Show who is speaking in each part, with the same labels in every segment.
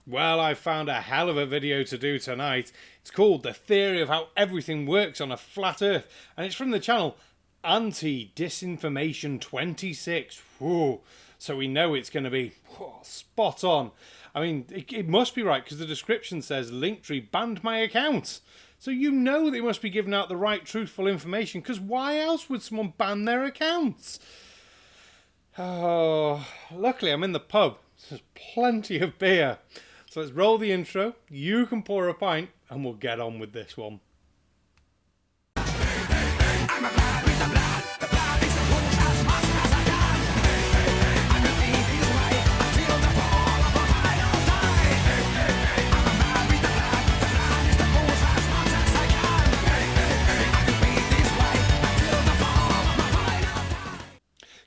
Speaker 1: Well, I found a hell of a video to do tonight. It's called The Theory of How Everything Works on a Flat Earth, and it's from the channel Anti-Disinformation 26. Whoa. So we know it's going to be spot on. I mean, it must be right because the description says Linktree banned my account. So you know they must be giving out the right truthful information, because why else would someone ban their accounts? Oh, luckily I'm in the pub. There's plenty of beer. So let's roll the intro, you can pour a pint, and we'll get on with this one.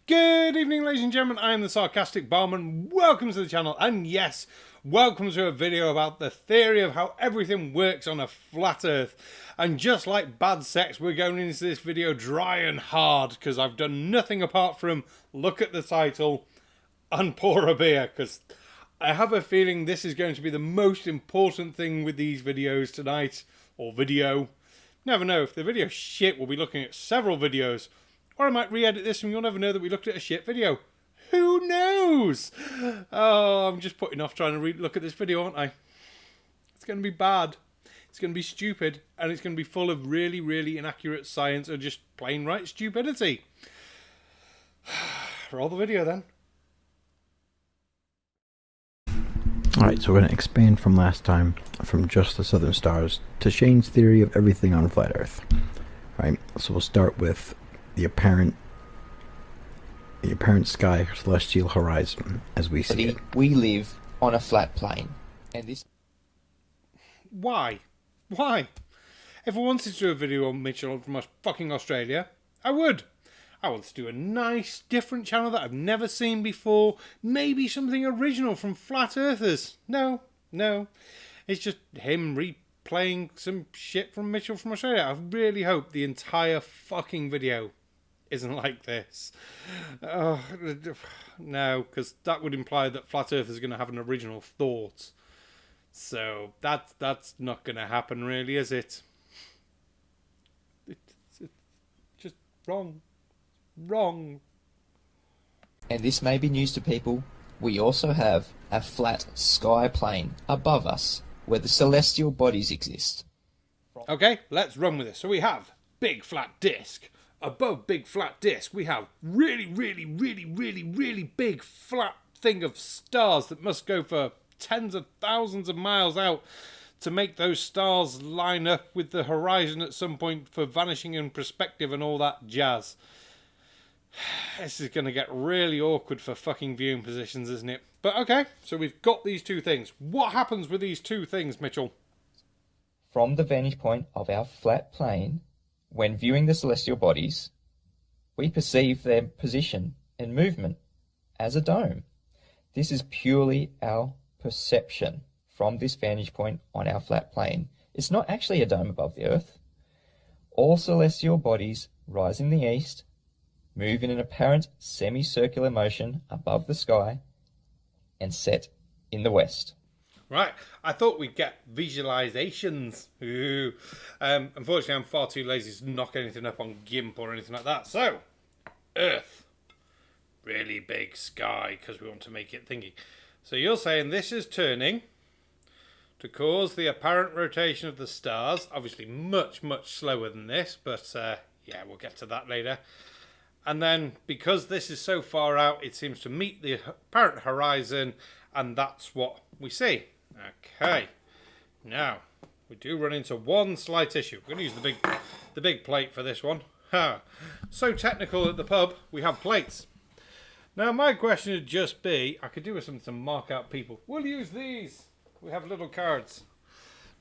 Speaker 1: Good evening, ladies and gentlemen. I am the Sarcastic Barman. Welcome to the channel, and yes, welcome to a video about the theory of how everything works on a flat earth. And just like bad sex, we're going into this video dry and hard, because I've done nothing apart from look at the title and pour a beer, because I have a feeling this is going to be the most important thing with these videos tonight, or video. Never know, if the video's shit, we'll be looking at several videos. Or I might re-edit this and you'll never know that we looked at a shit video. Who knows? Oh, I'm just putting off trying to look at this video, aren't I? It's going to be bad. It's going to be stupid. And it's going to be full of really, really inaccurate science or just plain right stupidity. Roll the video then.
Speaker 2: Alright, so we're going to expand from last time, from just the southern stars, to Shane's theory of everything on flat Earth. Right, so we'll start with the apparent sky celestial horizon as we see it.
Speaker 3: We live on a flat plane, and this.
Speaker 1: Why? If I wanted to do a video on Mitchell from fucking Australia, I would. I want to do a nice, different channel that I've never seen before. Maybe something original from flat earthers. No. It's just him replaying some shit from Mitchell from Australia. I really hope the entire fucking video isn't like this. No, because that would imply that flat earth is going to have an original thought. So that's not going to happen, really, is it? It's just wrong.
Speaker 3: And this may be news to people. We also have a flat sky plane above us where the celestial bodies exist.
Speaker 1: Okay, let's run with this. So we have big flat disk. Above big flat disk, we have really big flat thing of stars that must go for tens of thousands of miles out to make those stars line up with the horizon at some point for vanishing in perspective and all that jazz. This is going to get really awkward for fucking viewing positions, isn't it? But okay, so we've got these two things. What happens with these two things, Mitchell?
Speaker 3: From the vantage point of our flat plane, when viewing the celestial bodies, we perceive their position and movement as a dome. This is purely our perception from this vantage point on our flat plane. It's not actually a dome above the Earth. All celestial bodies rise in the east, move in an apparent semicircular motion above the sky, and set in the west.
Speaker 1: Right, I thought we'd get visualizations. Ooh. Unfortunately, I'm far too lazy to knock anything up on GIMP or anything like that. So, Earth. Really big sky, because we want to make it thingy. So you're saying this is turning to cause the apparent rotation of the stars. Obviously, much slower than this, but yeah, we'll get to that later. And then, because this is so far out, it seems to meet the apparent horizon, and that's what we see. Okay, now we do run into one slight issue. We're going to use the big plate for this one. So technical at the pub, we have plates. Now my question would just be, I could do with something to mark out people. We'll use these. We have little cards.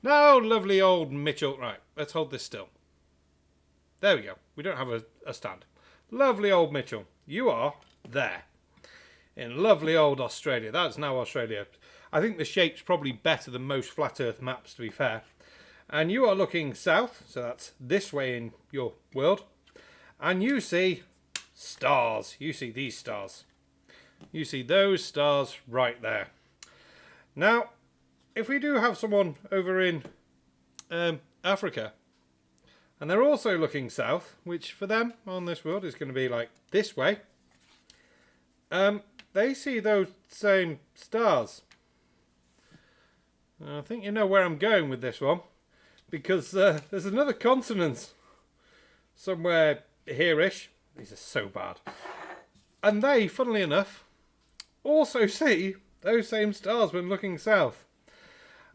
Speaker 1: Now, lovely old Mitchell. Right, let's hold this still. There we go. We don't have a stand. Lovely old Mitchell. You are there. In lovely old Australia. That's now Australia. I think the shape's probably better than most flat earth maps, to be fair. And you are looking south, so that's this way in your world. And you see stars. You see these stars. You see those stars right there. Now, if we do have someone over in Africa, and they're also looking south, which for them on this world is going to be like this way, they see those same stars. I think you know where I'm going with this one, because there's another continent somewhere here-ish. These are so bad. And they, funnily enough, also see those same stars when looking south.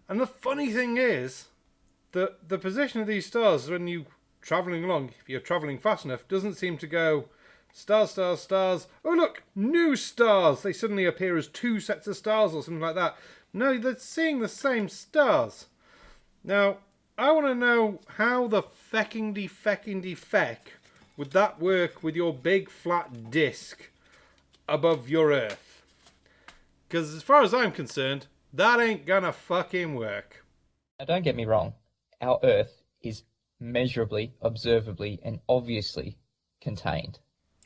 Speaker 1: And the funny thing is that the position of these stars when you're travelling along, if you're travelling fast enough, doesn't seem to go stars, stars, stars. Oh look, new stars. They suddenly appear as two sets of stars or something like that. No, they're seeing the same stars. Now, I want to know how the feckingdy feck would that work with your big flat disc above your Earth? Because as far as I'm concerned, that ain't gonna fucking work.
Speaker 3: Now, don't get me wrong. Our Earth is measurably, observably, and obviously contained.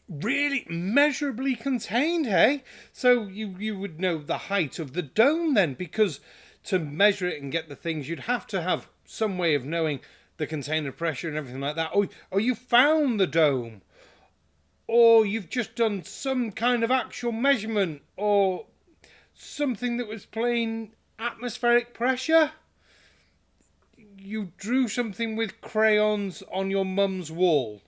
Speaker 1: Really measurably contained, hey? So you would know the height of the dome then, because to measure it and get the things, you'd have to have some way of knowing the container pressure and everything like that. Or you found the dome, or you've just done some kind of actual measurement, or something that was plain atmospheric pressure. You drew something with crayons on your mum's wall.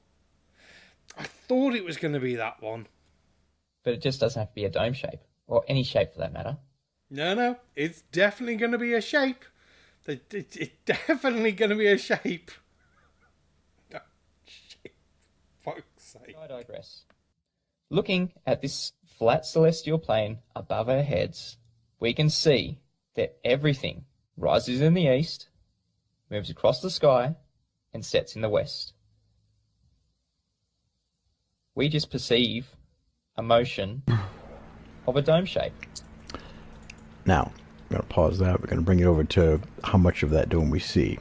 Speaker 1: I thought it was going to be that one.
Speaker 3: But it just doesn't have to be a dome shape, or any shape for that matter.
Speaker 1: No, it's definitely going to be a shape. It's definitely going to be a shape. No, shape. Fuck's sake.
Speaker 3: I digress. Looking at this flat celestial plane above our heads, we can see that everything rises in the east, moves across the sky, and sets in the west. We just perceive a motion of a dome shape.
Speaker 2: Now, I'm going to pause that. We're going to bring it over to how much of that dome we see.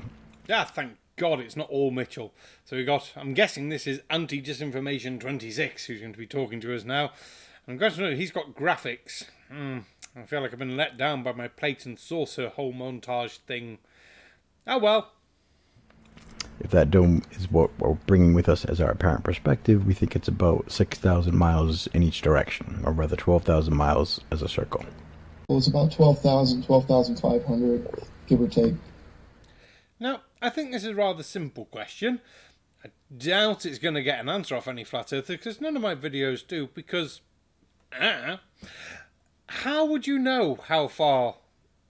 Speaker 1: Yeah, thank God it's not all Mitchell. So we got, I'm guessing this is Anti-Disinformation 26 who's going to be talking to us now. I'm going to know he's got graphics. I feel like I've been let down by my plate and saucer whole montage thing. Oh well.
Speaker 2: If that dome is what we're bringing with us as our apparent perspective, we think it's about 6,000 miles in each direction, or rather 12,000 miles as a circle.
Speaker 4: Well, it's about 12,000, 12,500, give or take.
Speaker 1: Now, I think this is a rather simple question. I doubt it's going to get an answer off any flat earther, because none of my videos do, because... how would you know how far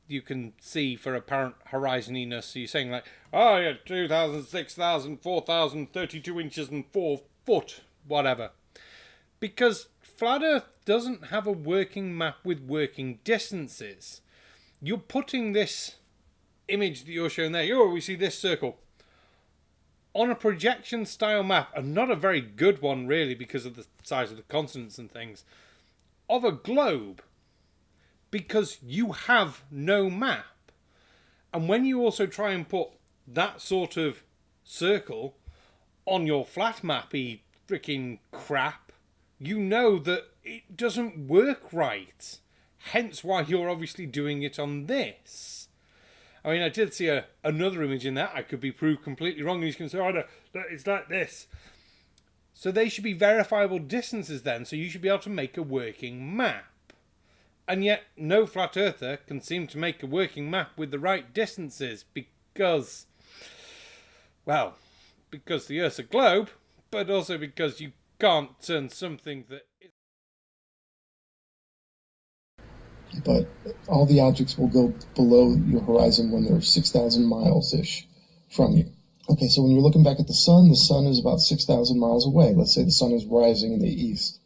Speaker 1: you can see for apparent horizoniness? So you're saying like, oh yeah, 2,000, 6,000, 4,000, 32 inches and 4 foot, whatever. Because flat Earth doesn't have a working map with working distances. You're putting this image that you're showing there, we see this circle, on a projection style map, and not a very good one really because of the size of the continents and things, of a globe. Because you have no map. And when you also try and put that sort of circle on your flat mappy freaking crap, you know that it doesn't work right. Hence why you're obviously doing it on this. I mean, I did see another image in that. I could be proved completely wrong, and he's going to say, oh, no, it's like this. So they should be verifiable distances then, so you should be able to make a working map. And yet, no flat earther can seem to make a working map with the right distances because, well, because the Earth's a globe, but also because you can't turn something that is...
Speaker 4: But all the objects will go below your horizon when they're 6,000 miles-ish from you. Okay, so when you're looking back at the sun is about 6,000 miles away. Let's say the sun is rising in the east.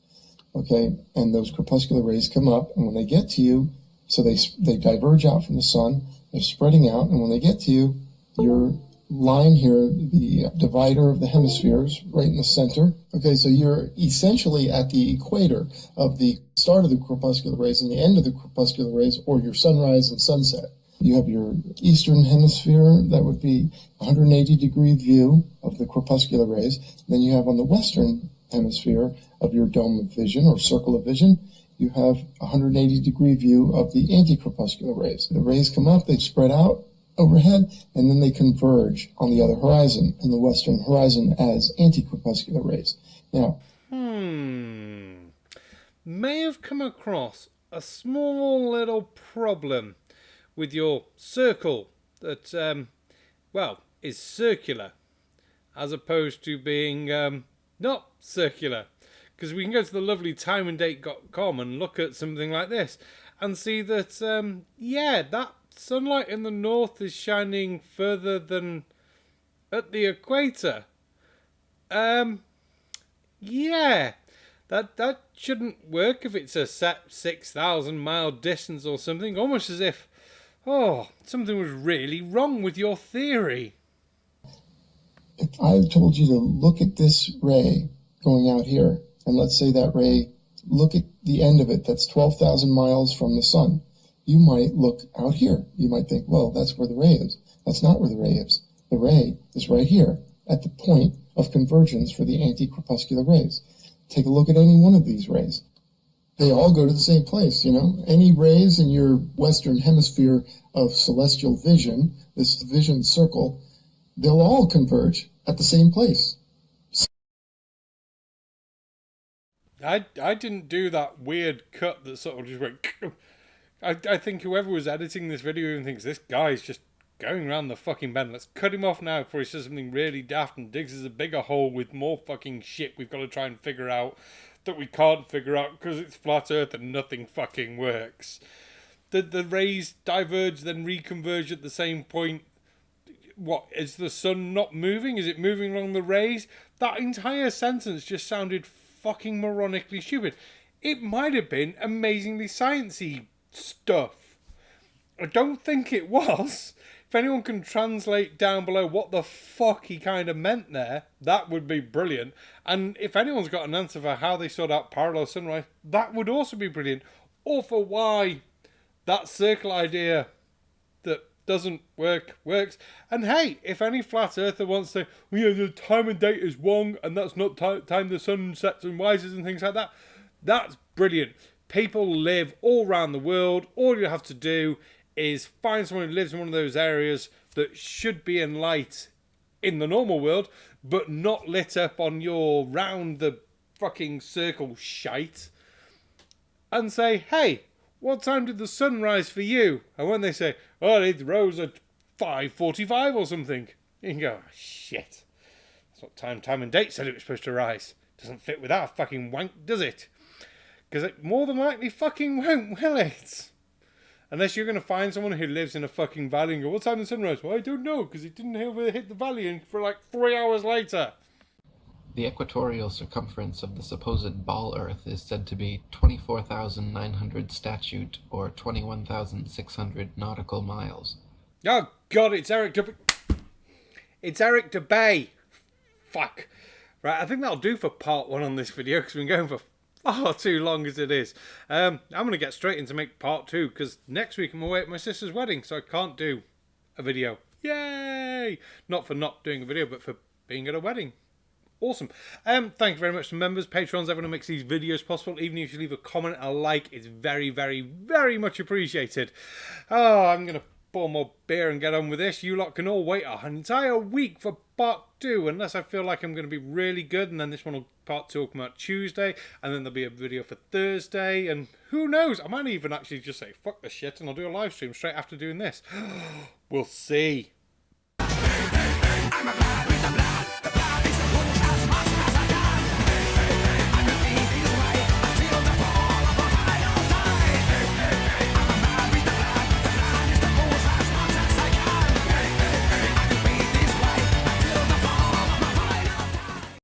Speaker 4: Okay, and those crepuscular rays come up, and when they get to you, so they diverge out from the sun, they're spreading out, and when they get to you, your line here, the divider of the hemispheres, right in the center. Okay, so you're essentially at the equator of the start of the crepuscular rays and the end of the crepuscular rays, or your sunrise and sunset. You have your eastern hemisphere, that would be 180-degree view of the crepuscular rays. Then you have on the western hemisphere of your dome of vision or circle of vision you have a 180-degree view of the anti-crepuscular rays. The rays come up, they spread out overhead, and then they converge on the other horizon, in the western horizon, as anti-crepuscular rays. Now,
Speaker 1: may have come across a small little problem with your circle that, well, is circular, as opposed to being not circular. Because we can go to the lovely timeanddate.com and look at something like this and see that, yeah, that sunlight in the north is shining further than at the equator. Yeah, that shouldn't work if it's a set 6,000 mile distance or something. Almost as if, something was really wrong with your theory.
Speaker 4: If I told you to look at this ray going out here, and let's say that ray, look at the end of it, that's 12,000 miles from the sun, you might look out here. You might think, well, that's where the ray is. That's not where the ray is. The ray is right here at the point of convergence for the anti-crepuscular rays. Take a look at any one of these rays. They all go to the same place, you know. Any rays in your western hemisphere of celestial vision, this vision circle, they'll all converge at the same place.
Speaker 1: I didn't do that weird cut that sort of just went... I think whoever was editing this video even thinks this guy's just going around the fucking bend. Let's cut him off now before he says something really daft and digs us a bigger hole with more fucking shit we've got to try and figure out that we can't figure out because it's flat earth and nothing fucking works. The rays diverge then reconverge at the same point. What, is the sun not moving? Is it moving along the rays? That entire sentence just sounded fucking moronically stupid. It might have been amazingly sciencey stuff. I don't think it was. If anyone can translate down below what the fuck he kind of meant there, that would be brilliant. And if anyone's got an answer for how they sort out parallel sunrise, that would also be brilliant. Or for why that circle idea that doesn't work works. And hey, if any flat earther wants to, the time and date is wrong and that's not time the sun sets and rises and things like that, that's brilliant. People live all around the world. All you have to do is find someone who lives in one of those areas that should be in light in the normal world, but not lit up on your round the fucking circle shite, and say, hey, what time did the sun rise for you? And when they say, oh, it rose at 5:45 or something, you can go, oh, shit. That's what time and date said it was supposed to rise. Doesn't fit with our fucking wank, does it? Because it more than likely fucking won't, will it? Unless you're going to find someone who lives in a fucking valley and go, what time did the sun rise? Well, I don't know, because it didn't hit the valley for like 3 hours later.
Speaker 5: The equatorial circumference of the supposed ball Earth is said to be 24,900 statute, or 21,600 nautical miles.
Speaker 1: Oh, God, it's Eric DeBay. Fuck. Right, I think that'll do for part 1 on this video, because we've been going for far too long as it is. I'm going to get straight into make part 2, because next week I'm away at my sister's wedding, so I can't do a video. Yay! Not for not doing a video, but for being at a wedding. Awesome. Thank you very much to members, patrons, everyone who makes these videos possible. Even if you leave a comment, a like, it's very, very, very much appreciated. Oh, I'm going to pour more beer and get on with this. You lot can all wait an entire week for part 2, unless I feel like I'm going to be really good, and then this part 2 will come out Tuesday, and then there'll be a video for Thursday, and who knows, I might even actually just say, fuck this shit, and I'll do a live stream straight after doing this. We'll see. I'm a